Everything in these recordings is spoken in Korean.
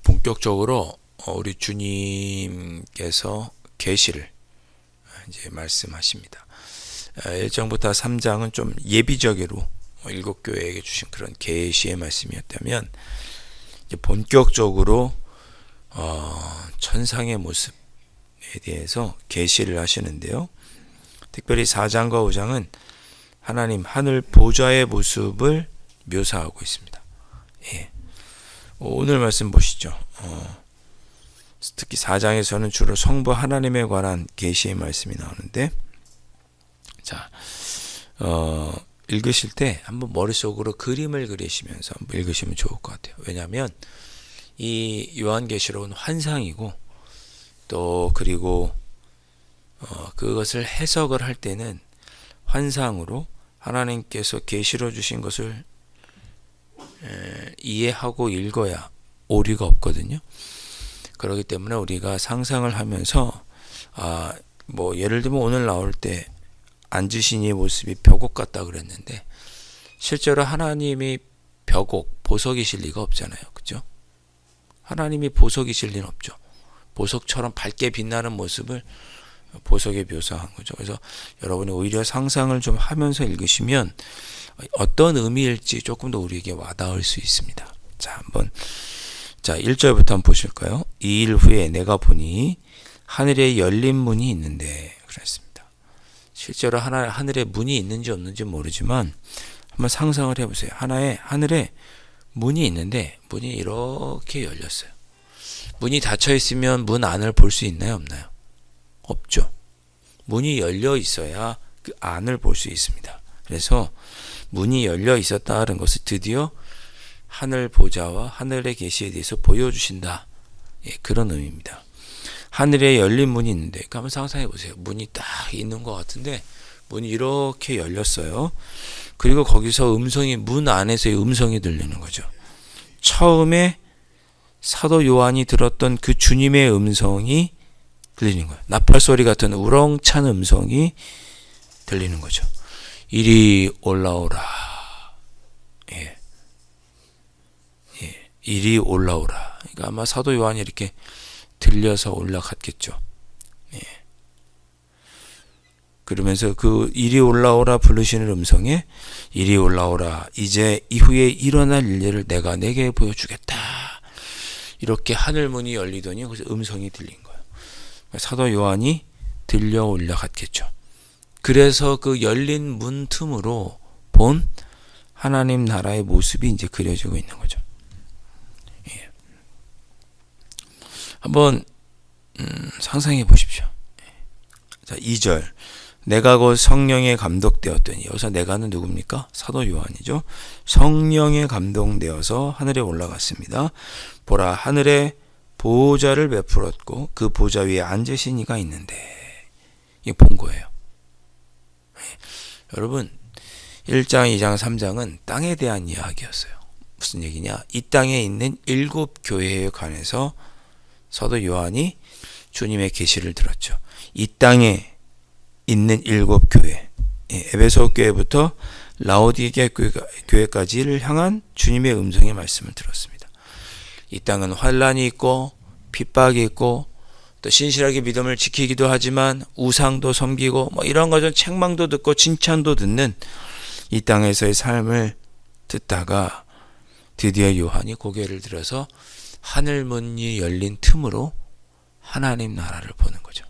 본격적으로 우리 주님께서 계시를 이제 말씀하십니다. 1장부터 3장은 좀 예비적으로 일곱 교회에게 주신 그런 계시의 말씀이었다면, 이제 본격적으로 천상의 모습에 대해서 계시를 하시는데요. 특별히 4장과 5장은 하나님 하늘 보좌의 모습을 묘사하고 있습니다. 예. 오늘 말씀 보시죠. 특히 4장에서는 주로 성부 하나님에 관한 계시의 말씀이 나오는데, 자, 읽으실 때 한번 머릿속으로 그림을 그리시면서 한번 읽으시면 좋을 것 같아요. 왜냐하면 이 요한계시록은 환상이고, 또 그리고 그것을 해석을 할 때는 환상으로 하나님께서 계시로 주신 것을 이해하고 읽어야 오류가 없거든요. 그렇기 때문에 우리가 상상을 하면서 뭐 예를 들면 오늘 나올 때 앉으신 이의 모습이 벽옥 같다 그랬는데, 실제로 하나님이 벽옥, 보석이실 리가 없잖아요. 그죠? 하나님이 보석이실 리는 없죠. 보석처럼 밝게 빛나는 모습을 보석에 묘사한 거죠. 그래서 여러분이 오히려 상상을 좀 하면서 읽으시면 어떤 의미일지 조금 더 우리에게 와닿을 수 있습니다. 자, 한번 1절부터 한번 보실까요? 이 일 후에 내가 보니 하늘에 열린 문이 있는데, 그랬습니다. 실제로 하늘에 문이 있는지 없는지 모르지만 한번 상상을 해보세요. 하늘에 문이 있는데 문이 이렇게 열렸어요. 문이 닫혀 있으면 문 안을 볼 수 있나요, 없나요? 없죠. 문이 열려 있어야 그 안을 볼 수 있습니다. 그래서 문이 열려 있었다는 것을 드디어 하늘 보좌와 하늘의 계시에 대해서 보여주신다. 예, 그런 의미입니다. 하늘에 열린 문이 있는데, 한번 상상해 보세요. 문이 딱 있는 것 같은데 문이 이렇게 열렸어요. 그리고 거기서 문 안에서의 음성이 들리는 거죠. 처음에 사도 요한이 들었던 그 주님의 음성이 들리는 거예요. 나팔 소리 같은 우렁찬 음성이 들리는 거죠. 이리 올라오라. 예. 이리 올라오라. 그러니까 아마 사도 요한이 이렇게 들려서 올라갔겠죠. 예. 그러면서 그 이리 올라오라 부르시는 음성에, 이리 올라오라, 이제 이후에 일어날 일들을 내가 내게 보여주겠다. 이렇게 하늘문이 열리더니 그래서 음성이 들린 거예요. 사도 요한이 들려 올라갔겠죠. 그래서 그 열린 문 틈으로 본 하나님 나라의 모습이 이제 그려지고 있는 거죠. 예. 한번 상상해 보십시오. 자, 2절. 내가 곧 성령에 감동되었더니, 여기서 내가는 누굽니까? 사도 요한이죠. 성령에 감동되어서 하늘에 올라갔습니다. 보라, 하늘에 보좌를 베풀었고 그 보좌 위에 앉으신 이가 있는데, 이게 본 거예요. 여러분, 1장, 2장, 3장은 땅에 대한 이야기였어요. 무슨 얘기냐? 이 땅에 있는 7교회에 관해서 사도 요한이 주님의 계시를 들었죠. 이 땅에 있는 7교회, 에베소 교회부터 라오디게 교회까지를 향한 주님의 음성의 말씀을 들었습니다. 이 땅은 환란이 있고 핍박이 있고, 또 신실하게 믿음을 지키기도 하지만 우상도 섬기고 뭐 이런 거죠. 책망도 듣고 칭찬도 듣는 이 땅에서의 삶을 듣다가 드디어 요한이 고개를 들어서 하늘문이 열린 틈으로 하나님 나라를 보는 거죠.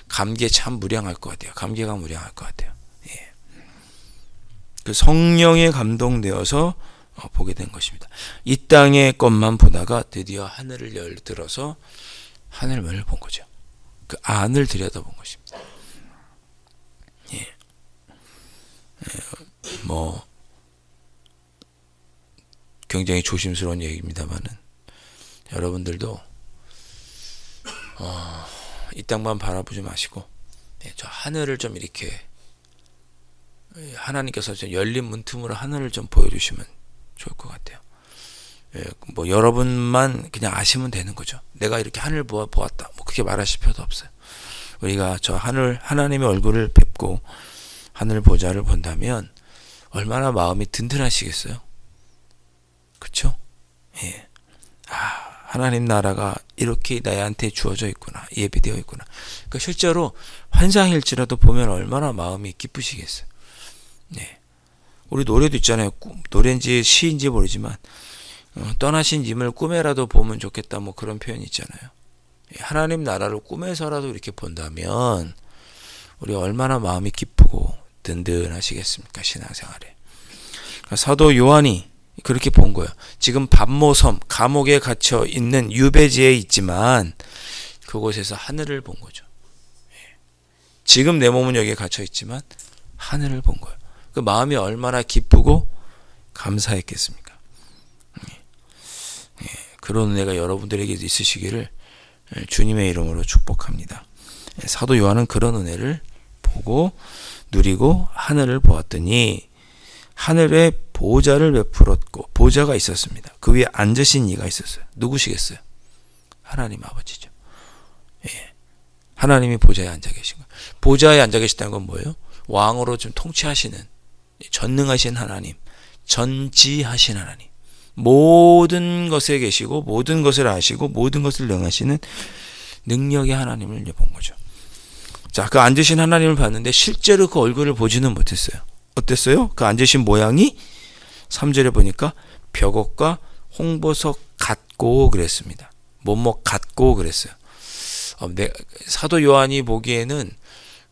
감기에 참 무량할 것 같아요. 감기가 무량할 것 같아요. 예. 그 성령에 감동되어서 보게 된 것입니다. 이 땅의 것만 보다가 드디어 하늘을 열들어서 하늘문을 본 거죠. 그 안을 들여다본 것입니다. 예. 뭐 굉장히 조심스러운 얘기입니다만은, 여러분들도 이 땅만 바라보지 마시고 저 하늘을 좀 이렇게, 하나님께서 좀 열린 문 틈으로 하늘을 좀 보여주시면 좋을 것 같아요. 예, 뭐 여러분만 그냥 아시면 되는 거죠. 내가 이렇게 하늘 보았다. 뭐 그렇게 말하실 필요도 없어요. 우리가 저 하나님의 얼굴을 뵙고 하늘 보좌를 본다면 얼마나 마음이 든든하시겠어요? 그렇죠? 예. 하나님 나라가 이렇게 나한테 주어져 있구나. 예비되어 있구나. 그러니까 실제로 환상일지라도 보면 얼마나 마음이 기쁘시겠어요. 네. 우리 노래도 있잖아요. 노래인지 시인지 모르지만 떠나신 님을 꿈에라도 보면 좋겠다. 뭐 그런 표현이 있잖아요. 하나님 나라를 꿈에서라도 이렇게 본다면 우리 얼마나 마음이 기쁘고 든든하시겠습니까? 신앙생활에. 그러니까 사도 요한이 그렇게 본 거예요. 지금 밤모섬 감옥에 갇혀 있는 유배지에 있지만 그곳에서 하늘을 본 거죠. 지금 내 몸은 여기에 갇혀 있지만 하늘을 본 거예요. 그 마음이 얼마나 기쁘고 감사했겠습니까? 그런 은혜가 여러분들에게 있으시기를 주님의 이름으로 축복합니다. 사도 요한은 그런 은혜를 보고 누리고 하늘을 보았더니 하늘에 보좌를 베풀었고 보좌가 있었습니다. 그 위에 앉으신 이가 있었어요. 누구시겠어요? 하나님 아버지죠. 예. 하나님이 보좌에 앉아 계신 거예요. 보좌에 앉아 계시다는 건 뭐예요? 왕으로 좀 통치하시는 전능하신 하나님, 전지하신 하나님, 모든 것에 계시고 모든 것을 아시고 모든 것을 능하시는 능력의 하나님을 본 거죠. 자, 그 앉으신 하나님을 봤는데 실제로 그 얼굴을 보지는 못했어요. 어땠어요? 그 앉으신 모양이 3절에 보니까 벽옥과 홍보석 같고 그랬습니다. 뭐뭐 같고 그랬어요. 사도 요한이 보기에는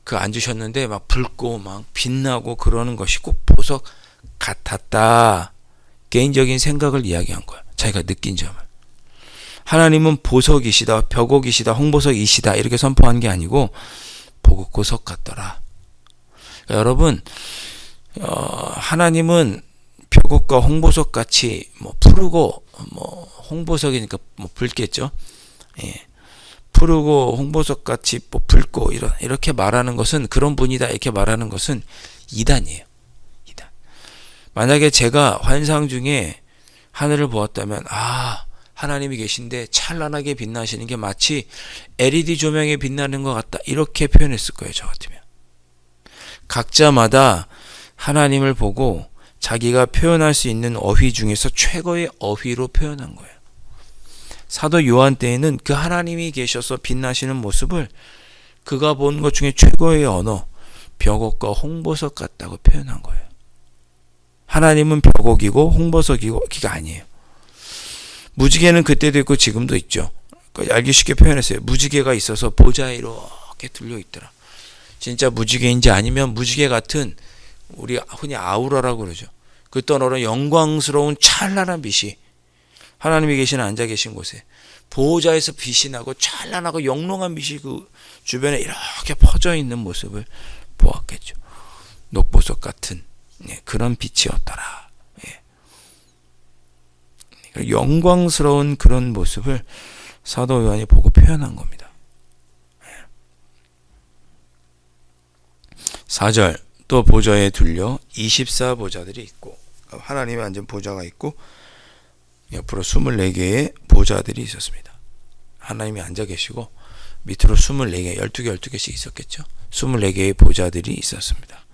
그 앉으셨는데 막 붉고 막 빛나고 그러는 것이 꼭 보석 같았다. 개인적인 생각을 이야기한 거야. 자기가 느낀 점을. 하나님은 보석이시다, 벽옥이시다, 홍보석이시다 이렇게 선포한 게 아니고 보석 같더라. 그러니까 여러분, 하나님은 벽옥과 홍보석 같이 뭐 푸르고 뭐 홍보석이니까 뭐 붉겠죠. 예. 푸르고 홍보석 같이 뭐 붉고 이렇게 말하는 것은 그런 분이다 이렇게 말하는 것은 이단이에요. 이단. 만약에 제가 환상 중에 하늘을 보았다면 하나님이 계신데 찬란하게 빛나시는 게 마치 LED 조명에 빛나는 것 같다 이렇게 표현했을 거예요. 저 같으면. 각자마다 하나님을 보고 자기가 표현할 수 있는 어휘 중에서 최고의 어휘로 표현한 거예요. 사도 요한 때에는 그 하나님이 계셔서 빛나시는 모습을 그가 본 것 중에 최고의 언어, 벽옥과 홍보석 같다고 표현한 거예요. 하나님은 벽옥이고 홍보석이고 그게 아니에요. 무지개는 그때도 있고 지금도 있죠. 알기 쉽게 표현했어요. 무지개가 있어서 보좌에 이렇게 들려 있더라. 진짜 무지개인지 아니면 무지개 같은 우리 흔히 아우라라고 그러죠. 그 떠오르는 영광스러운 찬란한 빛이 하나님이 앉아 계신 곳에 보좌에서 빛이 나고 찬란하고 영롱한 빛이 그 주변에 이렇게 퍼져 있는 모습을 보았겠죠. 녹보석 같은 그런 빛이었더라. 영광스러운 그런 모습을 사도 요한이 보고 표현한 겁니다. 4절 또 보좌에 둘려 24보좌들이 있고 하나님이 앉은 보좌가 있고 옆으로 24개의 보좌들이 있었습니다. 하나님이 앉아 계시고 밑으로 24개, 12개씩 있었겠죠. 24개의 보좌들이 있었습니다.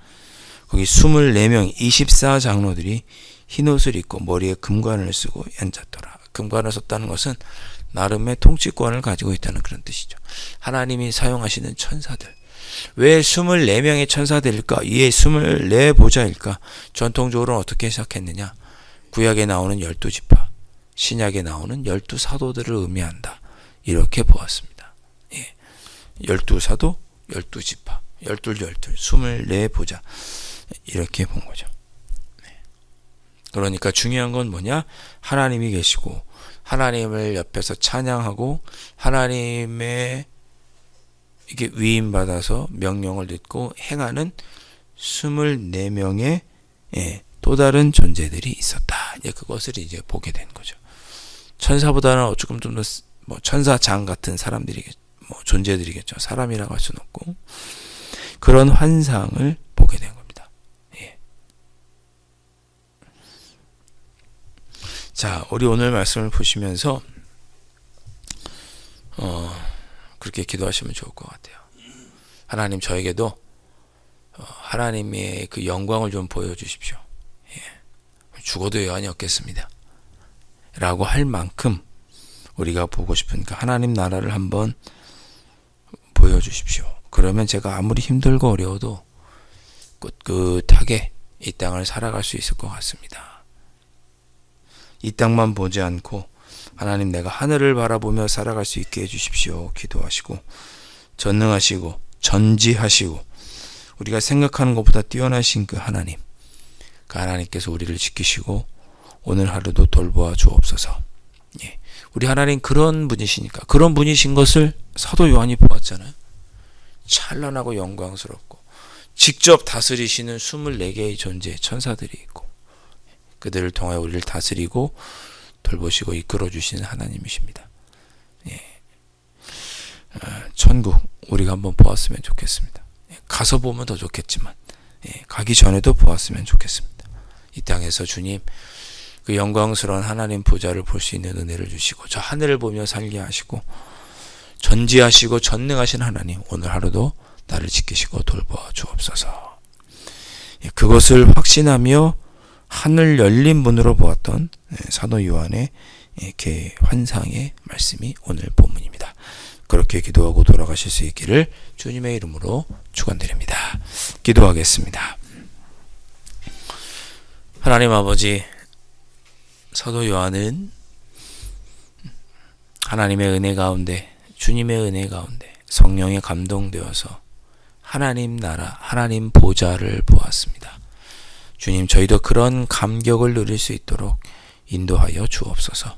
거기 24명 24장로들이 흰옷을 입고 머리에 금관을 쓰고 앉았더라. 금관을 썼다는 것은 나름의 통치권을 가지고 있다는 그런 뜻이죠. 하나님이 사용하시는 천사들. 왜 24명의 천사들일까? 이에 24보좌일까? 전통적으로는 어떻게 해석했느냐? 구약에 나오는 12지파, 신약에 나오는 12사도들을 의미한다. 이렇게 보았습니다. 12사도, 12지파, 24보좌 이렇게 본 거죠. 그러니까 중요한 건 뭐냐? 하나님이 계시고 하나님을 옆에서 찬양하고 하나님의 이게 위임받아서 명령을 듣고 행하는 24명의 또 다른 존재들이 있었다. 이제 그것을 이제 보게 된 거죠. 천사보다는 조금 좀 더 뭐 천사장 같은 사람들이겠죠. 뭐 존재들이겠죠. 사람이라고 할 수는 없고 그런 환상을 보게 된 겁니다. 자, 우리 오늘 말씀을 보시면서 그렇게 기도하시면 좋을 것 같아요. 하나님, 저에게도 하나님의 그 영광을 좀 보여주십시오. 죽어도 여한이 없겠습니다. 라고 할 만큼 우리가 보고 싶은 그 하나님 나라를 한번 보여주십시오. 그러면 제가 아무리 힘들고 어려워도 꿋꿋하게 이 땅을 살아갈 수 있을 것 같습니다. 이 땅만 보지 않고 하나님, 내가 하늘을 바라보며 살아갈 수 있게 해주십시오. 기도하시고, 전능하시고 전지하시고 우리가 생각하는 것보다 뛰어나신 그 하나님, 그 하나님께서 우리를 지키시고 오늘 하루도 돌보아 주옵소서. 우리 하나님 그런 분이시니까, 그런 분이신 것을 사도 요한이 보았잖아요. 찬란하고 영광스럽고 직접 다스리시는 24개의 존재 천사들이 있고, 그들을 통하여 우리를 다스리고 돌보시고 이끌어 주시는 하나님이십니다. 천국 우리가 한번 보았으면 좋겠습니다. 가서 보면 더 좋겠지만 가기 전에도 보았으면 좋겠습니다. 이 땅에서 주님 그 영광스러운 하나님 보좌를 볼 수 있는 은혜를 주시고, 저 하늘을 보며 살게 하시고, 전지하시고 전능하신 하나님, 오늘 하루도 나를 지키시고 돌보아 주옵소서. 그것을 확신하며 하늘 열린 문으로 보았던 사도 요한의 환상의 말씀이 오늘 본문입니다. 그렇게 기도하고 돌아가실 수 있기를 주님의 이름으로 축원드립니다. 기도하겠습니다. 하나님 아버지, 사도 요한은 하나님의 은혜 가운데, 주님의 은혜 가운데 성령에 감동되어서 하나님 나라, 하나님 보좌를 보았습니다. 주님, 저희도 그런 감격을 누릴 수 있도록 인도하여 주옵소서.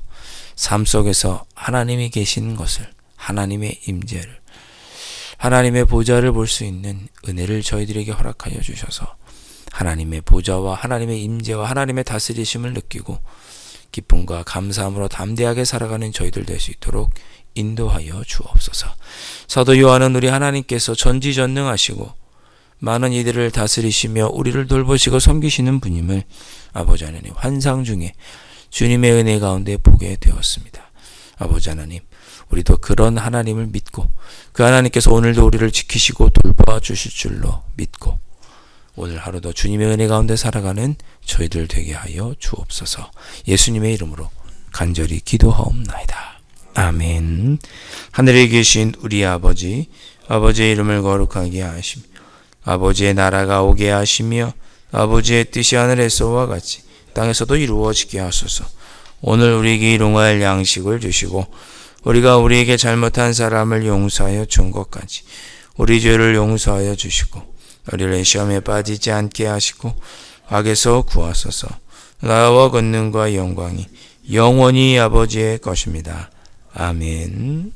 삶 속에서 하나님이 계신 것을, 하나님의 임재를, 하나님의 보좌를 볼 수 있는 은혜를 저희들에게 허락하여 주셔서 하나님의 보좌와 하나님의 임재와 하나님의 다스리심을 느끼고 기쁨과 감사함으로 담대하게 살아가는 저희들 될 수 있도록 인도하여 주옵소서. 사도 요한은 우리 하나님께서 전지전능하시고 많은 이들을 다스리시며 우리를 돌보시고 섬기시는 분임을 아버지 하나님 환상 중에 주님의 은혜 가운데 보게 되었습니다. 아버지 하나님, 우리도 그런 하나님을 믿고 그 하나님께서 오늘도 우리를 지키시고 돌봐 주실 줄로 믿고 오늘 하루도 주님의 은혜 가운데 살아가는 저희들 되게 하여 주옵소서. 예수님의 이름으로 간절히 기도하옵나이다. 아멘. 하늘에 계신 우리 아버지, 아버지의 이름을 거룩하게 하시며 아버지의 나라가 오게 하시며 아버지의 뜻이 하늘에서와 같이 땅에서도 이루어지게 하소서. 오늘 우리에게 일용할 양식을 주시고 우리가 우리에게 잘못한 사람을 용서하여 준 것까지 우리 죄를 용서하여 주시고 우리를 시험에 빠지지 않게 하시고 악에서 구하소서. 나라와 권능과 영광이 영원히 아버지의 것입니다. 아멘.